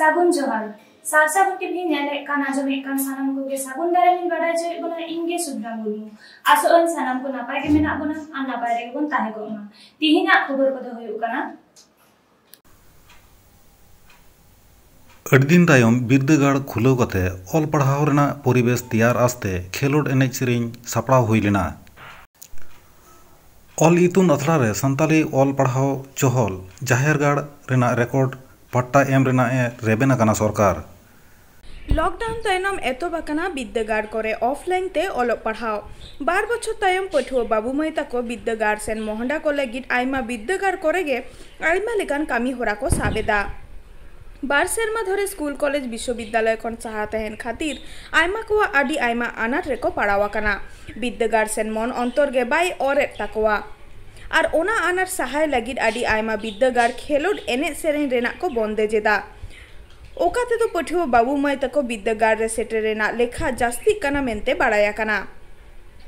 सागुन जोहार सार सागुन के भी नेले काना जो में कान सानम को के सागुन दारे में बड़ा जो बना इंगे सुद्रा मुलु आसो अन सानम को नापाय के मेना बना अन नापाय रे बन ताहे को ना तिहिना खबर को दो हुयु काना अडिदिन तायम बिरदागाड़ खुलाव कते ऑल पढ़ाव रेना परिवेश तैयार आस्ते खेलोड एनेज सेरेñ सापड़ाव हुई लेना। ऑल इतुन अथड़ा रे संताली ऑल पढ़ाव चहल जाहेरगाड़ रेना रेकॉर्ड पट्टा एम रेना रेबेना काना सरकार। लॉकडाउन तायनम एतोबाकाना बिद्दागाड़ करे ऑफलाइन ते ओलोग पढ़ाव बार बछर तायम पठुआ बाबू माई ताको बिद्दागाड़ सेन मोहंडा को लगित आयमा बिद्दागाड़ करेगे आयमा लेकान कामी होरा को साबेदा। बार सेरमा धरे स्कूल कॉलेज विश्वविद्यालय खन साहा तहन खातिर आयमा को आदि आयमा अनाट रेको पड़ावा काना बिद्दागाड़ सेन मन अंतर गे बाय ओरे ताकोवा और ओना अनाट सहाय लगित आदि आयमा बिद्दागाड़ खेलोड एने सेरेñ रेना को बंदेजेदा। ओकाते तो पठुआ बाबू माई तको बिद्दागाड़ रे सेटे रेना लेखा जास्ती काना मेनते बाड़ाया काना।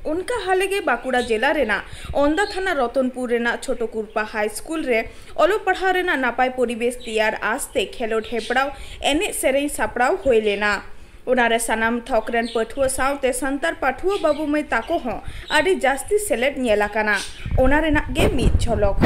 उनका हालेगे बाकुड़ा जिला रेना ओंदा थाना रतनपुर रेना छोटो कुरपा हाई स्कूल रे ओलो पढ़ाव रेना नापाय परिवेश तैयार आस्ते खेलोड हेपड़ाव एने सेरेñ सापड़ाव होय लेना। उनारे सानाम थकरेन पठुआ सावते संतार पाठुआ बाबू माई ताको हों आदि जास्ती सेलेद नेला काना ओना रेना गे मिद झलक।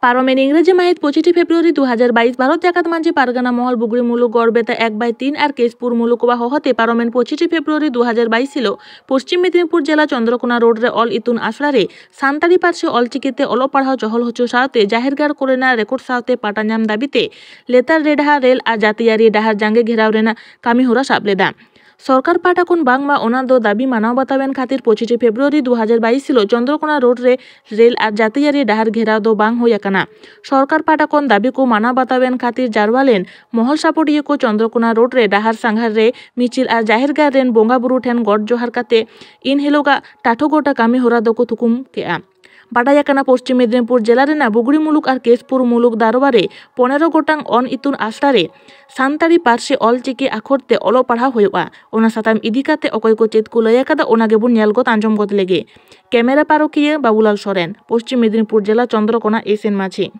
पारमेन इंग्रेजी माहित 25 फेब्रुआरी 2022 भारत जाकात मांझे पारगाना महल बुगड़ी मुलुक गड़बेता 1/3 और केशपुर मुलुकवा होते पारमेन 25 फेब्रुआरी 2022 छिलो पश्चिम मेदिनीपुर जिला चंद्रकोना रोड रे ऑल इतुन आसड़ा रे सानताली पार्श्वे ऑलचिकीते ओलो पढ़ाव चहल होचो सावते जाहेरगाड़ कोरेना रेकर्ड सावते पाटा नाम दाबीते लेतार रे डाहार रेल और जातियारी डाहार जांगे घेराव रेना कामी होरा साब लेदा। सरकार पाटा कोन बांगमा ओना दो दाबी मानाव बातावेन खातिर 25 फेब्रुआरी 2022 छिलो चंद्रकोना रोड रे रेल और जातियारी डाहार घेराव दो बांग होय आकाना। सरकार पाटा कोन दाबी को मानाव बातावेन खातिर जारवालेन महल सापड़िया को चंद्रकोना रोड रे डाहार सांघार रे मिचिल और जाहेरगाड़ रेन बोंगा बुरु ठेन गड जोहार काते इन हिलोगा टाठो गोटा कामी होरा दो को थुकुम केआ। बाडायाकाना पश्चिम मेदिनीपुर जिला रेना बुगड़ी मुलुक और केशपुर मुलुक दारोबारे 15 गोटांग अन इतुन आसड़ा रे सानताली पार्श्वे ऑलचिकी आखरते ओलो पढ़ाव होयोगा। ओना साताम इदी काते अकय को चेद को लय आकादा ओना गेबुन नेल गत आंजम गत लेगे। कैमरा पारकिया बाबूलाल सोरेन पश्चिम मेदिनीपुर जिला चंद्रकोना एसएन माझी।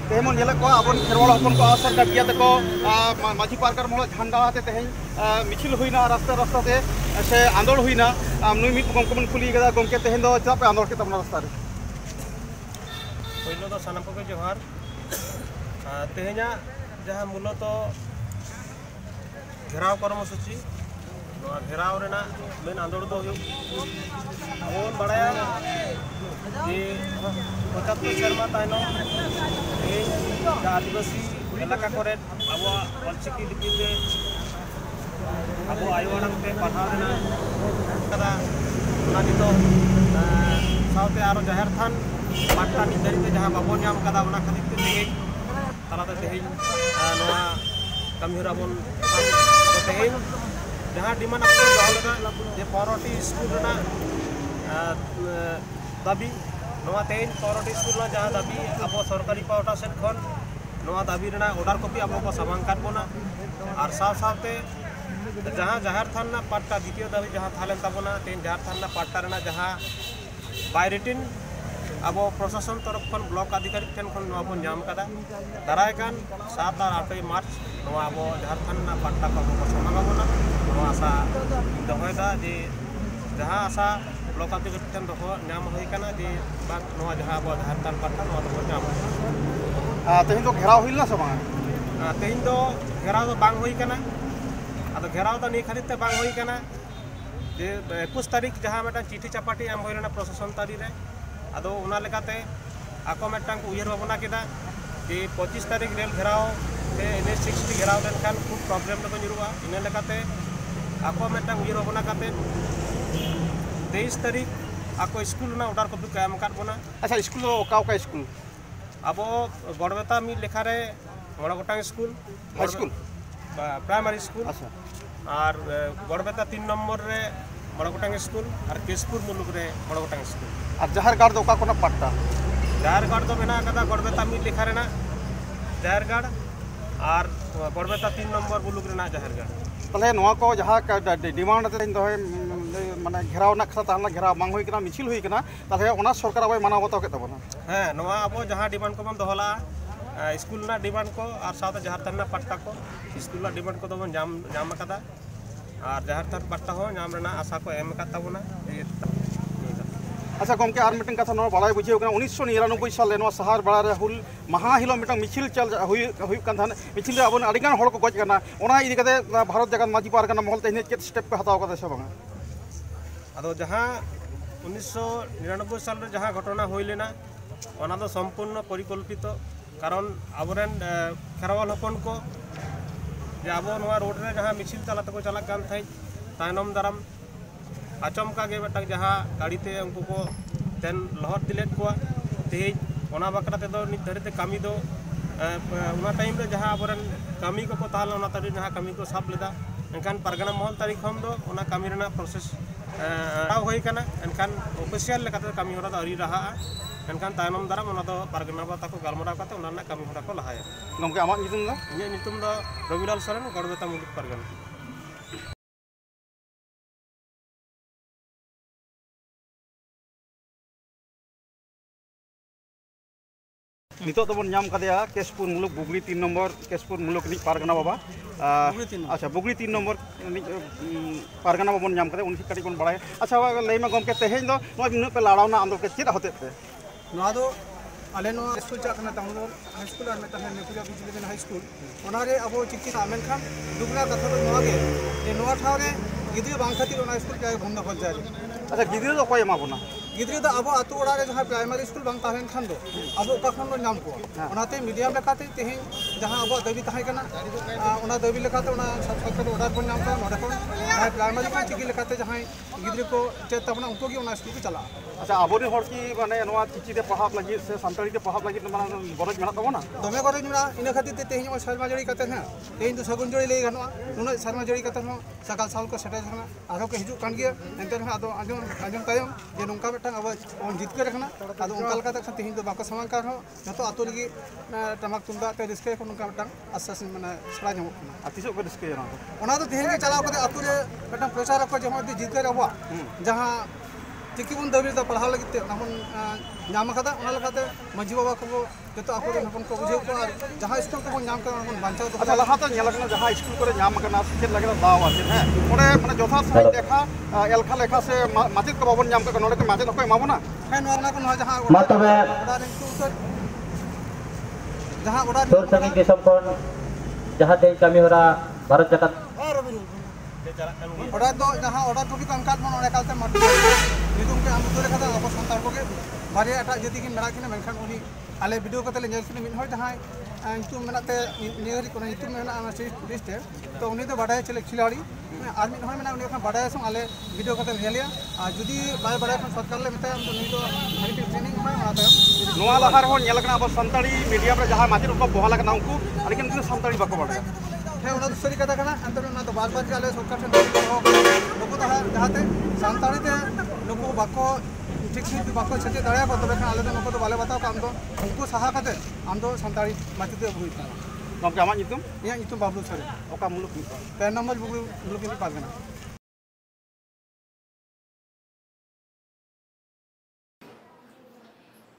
तेमन नेला को आबन खेरवाल हपन को आसर काटिया तको माझी पार्कर मोला झंडा हाते तेहें मिचिल हुईना रास्ता रास्ता ते से आंदोलन हुईना नुई मित गमकमन खुली गदा गमके तेहें दो चापे आंदोलन के तमना रास्ता रे पहिलो दो सानाम को जोहार तेहेंया जहां मूलत घेराव कर्मसूची घेराव रेना मेन आंदोलन दो हुयो बड़ाया जे 75 शर्मा तायनो आदिवासी एलाका करे अब ऑलचिकी लिपि ते अब आयो आड़ांग ते पढ़ाव रेना कदा ओना नितो साउते आरो जाहिर थान पाट्टा निधरी ते जहां बाबो नाम कदा ओना खातिर ते तेहेज तालाते तेहेज नोआ कमिहरा बोन तेहेज जहां डिमांड आपको दोहलना जे पौरोटी स्कूल रेना दाबी नोआ तेहेज पौरोटी स्कूल ना जहां दाबी अब सरकारी पावटा सेट खन नोआ दाबी रेना ऑर्डर कॉपी अब को समांकान बोना और साथ-साथते जहां जाहिर थान ना पाट्टा द्वितीय दाबी जहां थालेन ताबोना तेन जाहिर थान ना पाट्टा रेना जहां बाय रिटिन अब प्रशासन तरफ खन ब्लॉक अधिकारी ठेन खन नोआ बोन नाम कदा दाराय कान 7 और 8 मार्च नोआ अब जाहिर थान ना पाट्टा को समांगाबोना नोआ आशा दोहयदा जे जहां आशा ब्लॉक अधिकारी ठेन दोहो नाम होय काना जे बात नोआ जहां अब जाहिर थान पाट्टा नोआ दो नाम तेहन तो घेराव हुई ना सब तेहन तो घेराव तो बांग हुई काना आदो घेराव तो नहीं खातिर ते बांग हुई काना जे 21 तारीख जहां मेटा चिठी चापाटी एम होइना प्रशासन तारी रे आदो उना लेकाते आको मेटांग उयहर भावना केदा जे 25 तारीख रेल घेराव ते NH 60 घेराव लेन खान खूब प्रॉब्लम तो निरुआ इने लेकाते आको मेटांग उयहर भावना काते 23 तारीख आको स्कूल ना ऑर्डर कॉपी का एम काट बोना अच्छा स्कूल का स्कूल अब गड़बेता मी लेखा रे मोड़ा गोटांग school high school primary school अच्छा और गड़बेता 3 नंबर रे मोड़ा गोटांग स्कूल और केशपुर मुलुक रे मोड़ा गोटांग स्कूल और जाहिरगढ़ दो कोना पट्टा जाहिरगढ़ दो मेना कदा गड़बेता मी लेखा रेना जाहिरगढ़ और गड़बेता 3 नंबर मुलुक रेना जाहिरगढ़ तले नोआ को जहां डिमांड ते दो माने घेराव ना खसा ताना घेराव बांग हुई कना मिছিল हुई कना तले ओना सरकार अब माना बताव के तबना हां नोआ अब जहां डिमांड को बन दोहला स्कूल ना डिमांड को और साथ जाहिर थान ना पट्टा को स्कूल ना डिमांड को तो बन जाम कदा और जाहिर थान पट्टा हो नाम रेना आशा को एम काता बोना अच्छा गमके आर मीटिंग कथा नो बड़ाई बुझियो कना 1999 साल नो शहर बड़ा रे हुल महा हिलो मिटंग मिছিল चल हुई कान थान मिছিল रे अबन अडिगान हड़ को गज कना ओना इदि कते भारत जगत माजी पारगना महल ते चेत स्टेप पे हताव कते से बांगा आदो जहां 1999 साल रे जहां घटना होई लेना ओना दो संपूर्ण परिकल्पित कारण आबरेन खेरवाल हपन को जे आबो नोआ रोड रे जहां मिছিল चलाते को चला कान थाई तायनम दाराम आचमका गे बेटा जहां गाड़ी ते उनको को तेन लहर दिलेट को तेज ओना बकरा ते दो नित धरते कामी दो उना टाइम रे जहां आबरेन कामी को ताल ओना तरी जहां कामी को साब लेदा एनकान परगना महल तारीख हम दो ओना कामी रेना प्रोसेस होई कना एनकान ऑफिशियल लेकाते कामी होरा दा अरी रहा एनकान तायनम दाराम ओना दो परगना बाता को गालमरा काते ओना ना कामी होरा को लहाया गमके आमा नितुम ना इने नितुम दो रविलाल सोरेन गड़बेता मुलुक परगना नितो तो बन नाम कदया केशपुर मुलुक बुगली 3 नंबर केशपुर मुलुक नि पारगना बाबा अच्छा बुगली 3 नंबर पारगना बाबन नाम कदे उनकी कटी कोन बड़ाय अच्छा लई में गमके तेहेन दो नो बिनु पे लाड़ावना आंदोलन के चेत होते पे नो दो आले नो स्कूल चाकना तांगो हाई स्कूल और मेता है नेकुरिया बिजली हाई स्कूल ओनारे अबो चिकी आमेन खान दुगना कथा दो नोगे जे नोआ ठारे गिद्री बांग खातिर ओना स्कूल के बंद हो जाय अच्छा गिद्री दो कोय माबोना गिद्री दो अब आतो ओड़ा रे जहां प्राइमरी स्कूल बांग ताहेन खान दो अब ओका खान दो नाम को ओनाते मीडियम लेकाते तेहेन जहां अब दाबी ताहे कना ओना दाबी लेकाते ओना सरकार ऑर्डर को नाम का नोडे को प्राइमरी को चिकी लेकाते जहां गिद्री को चेत तबना उनको की ओना स्कूल को चला अच्छा आबोरी हर की माने नोआ चिची दे पहाब लागि से संताली दे पहाब लागि माने गरज मेना तबना दमे गरज मेना इना खातिर ते तेहेन शर्मा जड़ी कते है तेहेन तो सगुन जड़ी ले गनवा उन शर्मा जड़ी कते हो सकाल साल को सेटे जना आरो के हिजु कान गिया एंते आदो आजम तायम जे नोंका बेटा अब जित के रखना आदो उनका लका तक तेहेन दो बाको समान कार हो जतो आतो लगी टमाक तुंदा ते रिस्के को नोंका बेटा आसास माने सड़ा जमो आतिसो को रिस्के ना ओना तो तेहेन के चलाव कते आतो रे बेटा प्रचार को जमा जित के रवा जहां चिकी बन दाबी दा पढ़ा लगी ते नामन नाम कदा ओना लकाते मजी बाबा को जतो आको रे हपन को बुझे को और जहां स्कूल को नाम का मन बांचाव तो अच्छा लहा तो नेलकना जहां स्कूल करे नाम कना से लगे दाव आछे है ओने माने जथा सही देखा एलखा लेखा से माचित को बाबन नाम का नोडे के माचित को माबोना है नोना को जहां मा तबे जहां ओडा तोर संगी दिसम कोन जहां ते कमी होरा भारत जगत ओडा तो जहां ओडा तो भी कंकात मन ओडा कालते मत निदुम के हम तोरे खाता अब संतार को के बारे एटा जति की मेरा किने मेनखान उनी आले वीडियो कते ले नेल किने मिन होय जहां ᱧᱩᱛᱩᱢ ᱢᱮᱱᱟᱜ ᱛᱮ ᱱᱤᱭᱟᱹ ᱠᱚ ᱧᱩᱛᱩम ᱢᱮᱱᱟᱜᱼᱟ ᱚᱱᱟ ᱞᱤᱥᱴ ᱨᱮ ᱛᱚ ᱩᱱᱤ ᱫᱚ ᱵᱟᱰᱟᱭ ᱪᱮᱞᱮ ᱠᱷिलाड़ी ᱟᱨ ᱢᱤᱫ ᱦᱚᱲ ᱢᱮᱱᱟᱜᱼᱟ ᱩᱱᱤ ᱠᱷᱟᱱ ᱵᱟᱰᱟᱭ ᱥᱚᱝ ᱟᱞᱮ ᱵᱷᱤᱰᱤᱭᱳ ᱠᱟᱛᱮ ᱧᱮᱞᱮᱭᱟ ᱟᱨ ᱡᱩᱫᱤ ᱵᱟᱭ ᱵᱟᱰᱟᱭ ᱠᱷᱟᱱ ᱥᱚᱨᱠᱟᱨ ᱞᱮ ᱢᱮᱛᱟᱭᱟ ᱩᱱᱤ ᱫᱚ ᱵᱷᱟᱹᱜᱤ ᱴᱨᱮनिᱝ ᱮᱢᱟᱭ ᱚᱱᱟ ᱛᱟᱭᱚᱢ ᱱᱚᱣᱟ ᱞᱟᱦᱟ ᱨᱮᱦᱚᱸ ᱧᱮᱞ ᱠᱟᱱᱟ ᱟᱵᱚ ᱥᱟᱱᱛᱟᱲᱤ मीडिया ᱨᱮ ᱡᱟᱦᱟᱸ ᱢᱟᱪᱮᱫ ᱠᱚ ᱵᱚᱦᱟᱞ ᱟᱠᱟᱱᱟ ᱩᱱᱠᱩ ᱟᱹᱰᱤᱜᱟᱱ ᱩᱱᱠᱩ ᱥᱟᱱᱛᱟᱲᱤ ᱵᱟᱠᱚ ᱵᱟᱰᱟᱭᱟ ᱦᱮᱸ ᱚᱱᱟ ᱫᱚ ᱥᱟᱹᱨᱤ ᱠᱟᱛᱷᱟ ᱠᱟᱱᱟ ᱮᱱᱛᱮ ᱚᱱᱟ ᱫᱚ ᱵᱟᱨ ᱵᱟᱨ ᱜᱮ ᱟᱞᱮ ᱥᱚᱨᱠᱟর ᱴᱷᱮᱱ ᱫᱟᱵᱤ ᱫᱚᱦᱚ ᱱᱩᱠᱩ ᱡᱟᱦᱟᱸᱛᱮ ᱥᱟᱱᱛᱟᱲᱤ ᱛᱮ ᱱᱩᱠᱩ ᱵᱟᱠᱚ ठीक ठीक बाको छेचे दाड़ा को तबे खान आले दो नको तो बाले बताओ काम दो उनको सहा काते आम दो संताड़ी माचिते हुई था गमके आमा नितुम या नितुम बाबलू सर ओका मुलुक 10 नंबर मुलुक के पागना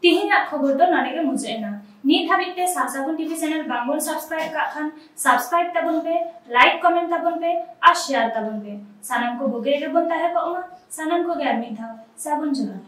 तिहिना खबर दो नाने के मुजेना NEET हाबिते सासाबुन TV channel Bangur subscribe का खान सब्सक्राइब तबन पे लाइक कमेंट तबन पे और शेयर तबन पे सानम को बुगे के बनता है को सानम को गैर मिधा साबुन जुना